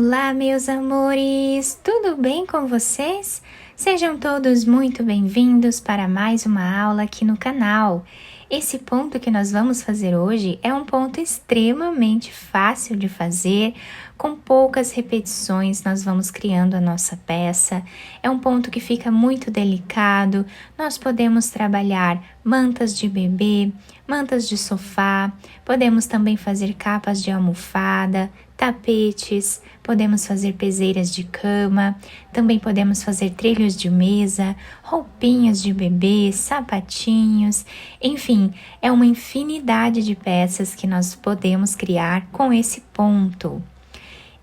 Olá, meus amores! Tudo bem com vocês? Sejam todos muito bem-vindos para mais uma aula aqui no canal. Esse ponto que nós vamos fazer hoje é um ponto extremamente fácil de fazer, com poucas repetições nós vamos criando a nossa peça. É um ponto que fica muito delicado, nós podemos trabalhar mantas de bebê, mantas de sofá, podemos também fazer capas de almofada, tapetes, podemos fazer peseiras de cama, também podemos fazer trilhos de mesa, roupinhas de bebê, sapatinhos, enfim, é uma infinidade de peças que nós podemos criar com esse ponto.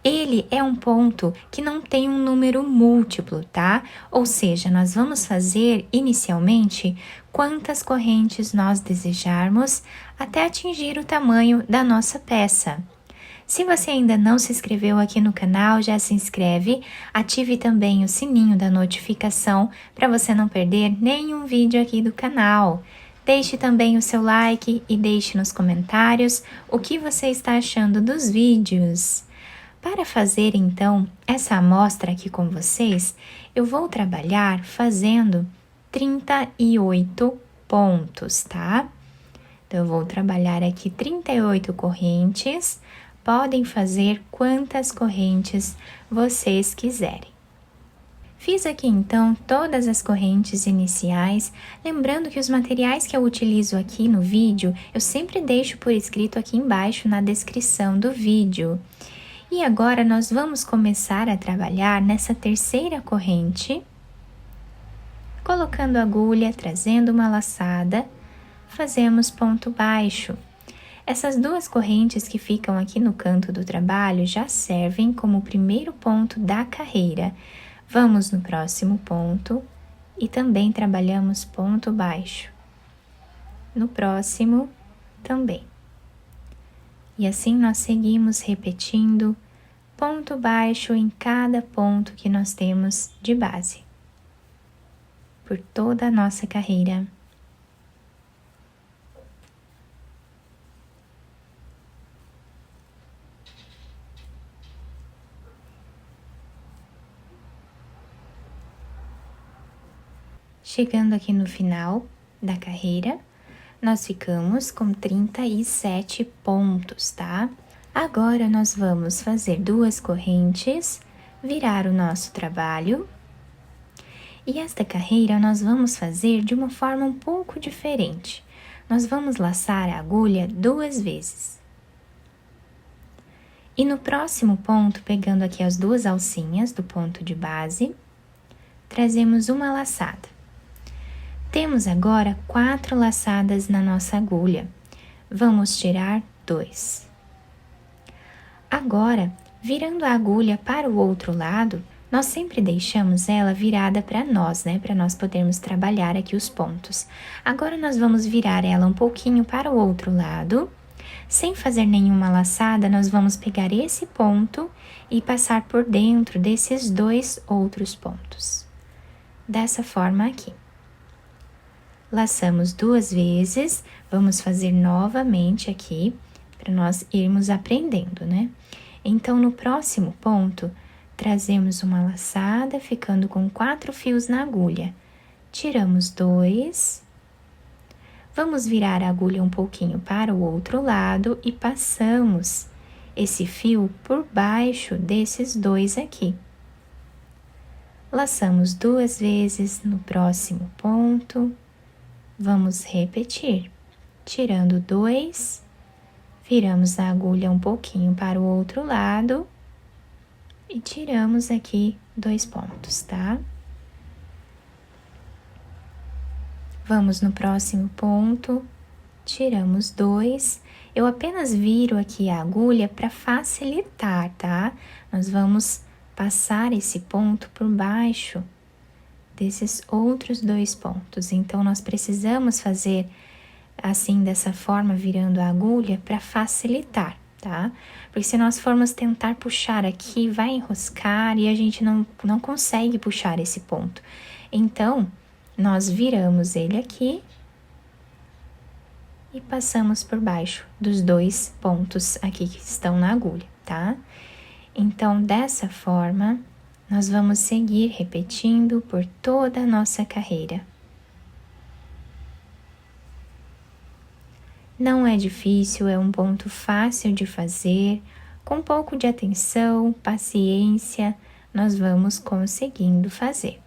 Ele é um ponto que não tem um número múltiplo, tá? Ou seja, nós vamos fazer inicialmente quantas correntes nós desejarmos até atingir o tamanho da nossa peça. Se você ainda não se inscreveu aqui no canal, já se inscreve, ative também o sininho da notificação para você não perder nenhum vídeo aqui do canal. Deixe também o seu like e deixe nos comentários o que você está achando dos vídeos. Para fazer então essa amostra aqui com vocês, eu vou trabalhar fazendo 38 pontos, tá? Então, eu vou trabalhar aqui 38 correntes. Podem fazer quantas correntes vocês quiserem. Fiz aqui então todas as correntes iniciais, lembrando que os materiais que eu utilizo aqui no vídeo, eu sempre deixo por escrito aqui embaixo na descrição do vídeo. E agora nós vamos começar a trabalhar nessa terceira corrente, colocando a agulha, trazendo uma laçada, fazemos ponto baixo. Essas duas correntes que ficam aqui no canto do trabalho já servem como o primeiro ponto da carreira. Vamos no próximo ponto e também trabalhamos ponto baixo. No próximo também. E assim nós seguimos repetindo ponto baixo em cada ponto que nós temos de base, por toda a nossa carreira. Chegando aqui no final da carreira, nós ficamos com 37 pontos, tá? Agora, nós vamos fazer duas correntes, virar o nosso trabalho. E esta carreira nós vamos fazer de uma forma um pouco diferente. Nós vamos laçar a agulha 2 vezes. E no próximo ponto, pegando aqui as duas alcinhas do ponto de base, trazemos uma laçada. Temos agora 4 laçadas na nossa agulha. Vamos tirar 2. Agora, virando a agulha para o outro lado, nós sempre deixamos ela virada para nós, né? Para nós podermos trabalhar aqui os pontos. Agora, nós vamos virar ela um pouquinho para o outro lado. Sem fazer nenhuma laçada, nós vamos pegar esse ponto e passar por dentro desses 2 outros pontos. Dessa forma aqui. Laçamos 2 vezes, vamos fazer novamente aqui, para nós irmos aprendendo, né? Então, no próximo ponto, trazemos uma laçada, ficando com 4 fios na agulha. Tiramos 2, vamos virar a agulha um pouquinho para o outro lado e passamos esse fio por baixo desses 2 aqui. Laçamos 2 vezes no próximo ponto. Vamos repetir, tirando 2, viramos a agulha um pouquinho para o outro lado e tiramos aqui 2 pontos, tá? Vamos no próximo ponto, tiramos 2, eu apenas viro aqui a agulha para facilitar, tá? Nós vamos passar esse ponto por baixo desses outros 2 pontos. Então, nós precisamos fazer assim, dessa forma, virando a agulha para facilitar, tá? Porque se nós formos tentar puxar aqui, vai enroscar e a gente não consegue puxar esse ponto. Então, nós viramos ele aqui e passamos por baixo dos 2 pontos aqui que estão na agulha, tá? Então, dessa forma, nós vamos seguir repetindo por toda a nossa carreira. Não é difícil, é um ponto fácil de fazer, com um pouco de atenção, paciência, nós vamos conseguindo fazer.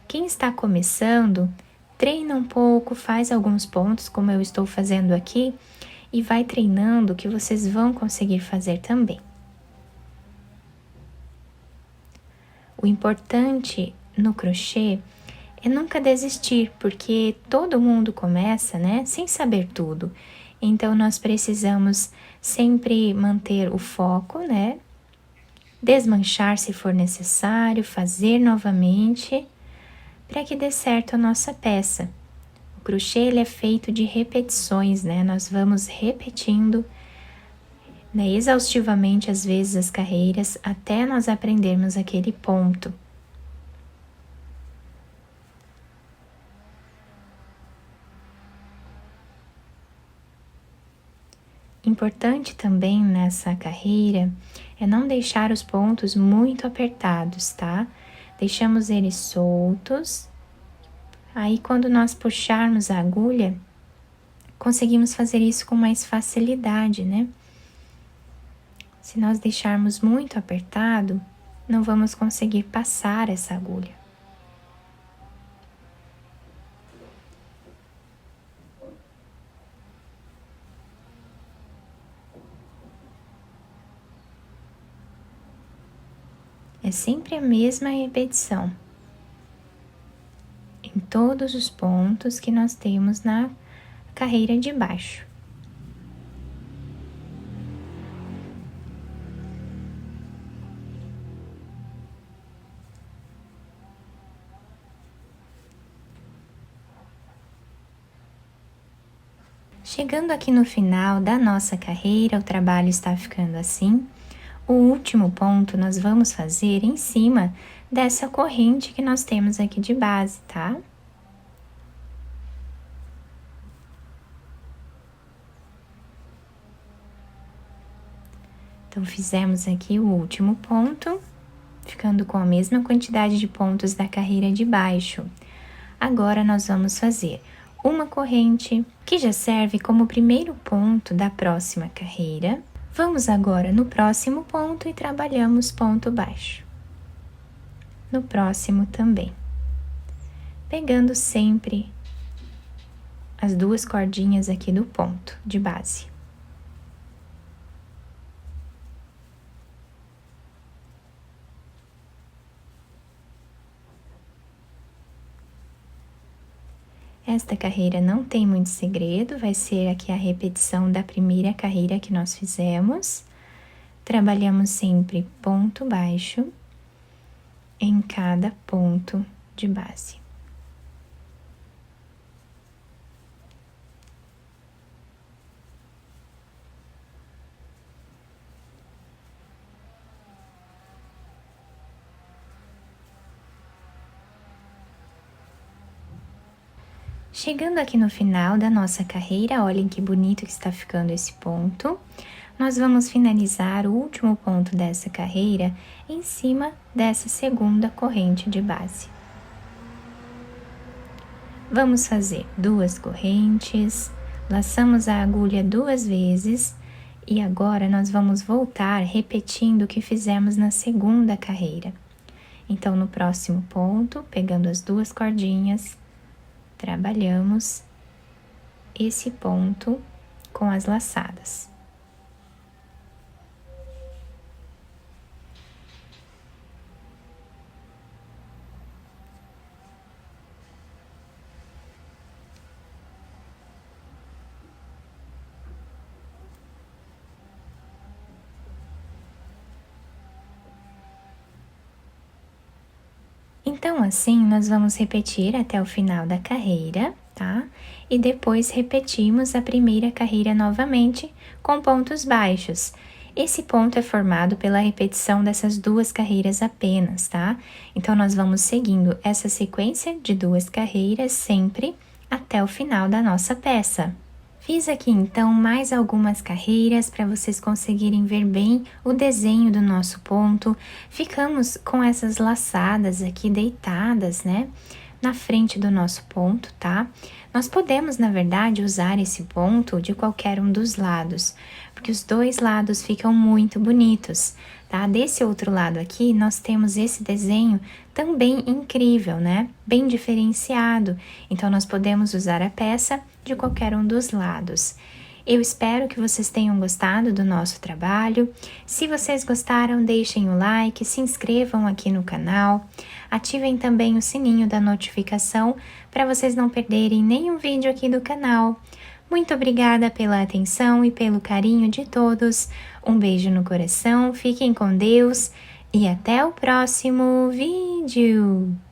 Quem está começando, treina um pouco, faz alguns pontos como eu estou fazendo aqui e vai treinando que vocês vão conseguir fazer também. O importante no crochê é nunca desistir, porque todo mundo começa, né, sem saber tudo. Então, nós precisamos sempre manter o foco, né, desmanchar se for necessário, fazer novamente, para que dê certo a nossa peça. O crochê, ele é feito de repetições, né, nós vamos repetindo, né, exaustivamente, às vezes, as carreiras, até nós aprendermos aquele ponto. Importante também nessa carreira é não deixar os pontos muito apertados, tá? Deixamos eles soltos. Aí, quando nós puxarmos a agulha, conseguimos fazer isso com mais facilidade, né? Se nós deixarmos muito apertado, não vamos conseguir passar essa agulha. É sempre a mesma repetição em todos os pontos que nós temos na carreira de baixo. Chegando aqui no final da nossa carreira, o trabalho está ficando assim. O último ponto nós vamos fazer em cima dessa corrente que nós temos aqui de base, tá? Então, fizemos aqui o último ponto, ficando com a mesma quantidade de pontos da carreira de baixo. Agora, nós vamos fazer uma corrente, que já serve como primeiro ponto da próxima carreira. Vamos agora no próximo ponto e trabalhamos ponto baixo. No próximo também. Pegando sempre as duas cordinhas aqui do ponto de base. Esta carreira não tem muito segredo, vai ser aqui a repetição da primeira carreira que nós fizemos. Trabalhamos sempre ponto baixo em cada ponto de base. Chegando aqui no final da nossa carreira, olhem que bonito que está ficando esse ponto. Nós vamos finalizar o último ponto dessa carreira em cima dessa segunda corrente de base. Vamos fazer duas correntes, laçamos a agulha 2 vezes e agora nós vamos voltar repetindo o que fizemos na segunda carreira. Então, no próximo ponto, pegando as 2 cordinhas, trabalhamos esse ponto com as laçadas. Então, assim, nós vamos repetir até o final da carreira, tá? E depois repetimos a primeira carreira novamente com pontos baixos. Esse ponto é formado pela repetição dessas 2 carreiras apenas, tá? Então, nós vamos seguindo essa sequência de 2 carreiras sempre até o final da nossa peça. Fiz aqui então mais algumas carreiras para vocês conseguirem ver bem o desenho do nosso ponto. Ficamos com essas laçadas aqui deitadas, né, na frente do nosso ponto, tá? Nós podemos, na verdade, usar esse ponto de qualquer um dos lados, porque os dois lados ficam muito bonitos, tá? Desse outro lado aqui, nós temos esse desenho também incrível, né? Bem diferenciado. Então, nós podemos usar a peça de qualquer um dos lados. Eu espero que vocês tenham gostado do nosso trabalho. Se vocês gostaram, deixem o like, se inscrevam aqui no canal, ativem também o sininho da notificação para vocês não perderem nenhum vídeo aqui do canal. Muito obrigada pela atenção e pelo carinho de todos. Um beijo no coração, fiquem com Deus e até o próximo vídeo!